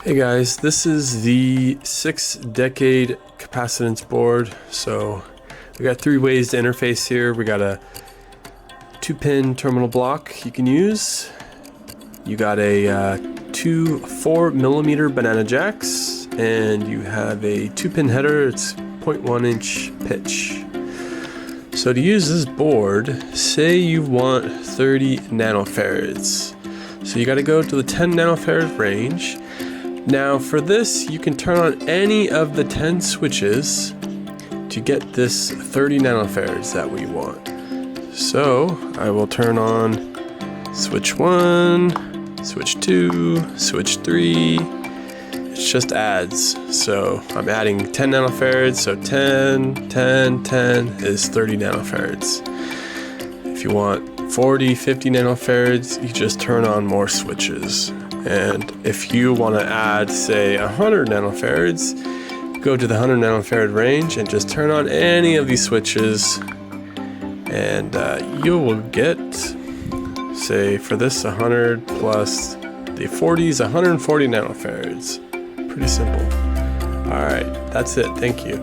Hey guys, this is the 6-decade capacitance board. So we got 3 ways to interface here. We got a 2-pin terminal block you can use. You got a 2 4mm banana jacks, and you have a 2-pin header. It's 0.1-inch pitch. So to use this board, say you want 30 nanofarads. So you got to go to the 10 nanofarad range. Now for this, you can turn on any of the 10 switches to get this 30 nanofarads that we want. So I will turn on switch 1, switch 2, switch 3. It's just adds. So I'm adding 10 nanofarads, so 10, 10, 10 is 30 nanofarads. If you want 40, 50 nanofarads, you just turn on more switches. And if you want to add, say, 100 nanofarads, go to the 100 nanofarad range and just turn on any of these switches, and you will get, say, for this 100 plus the 40s, 140 nanofarads. Pretty simple. Alright, that's it. Thank you.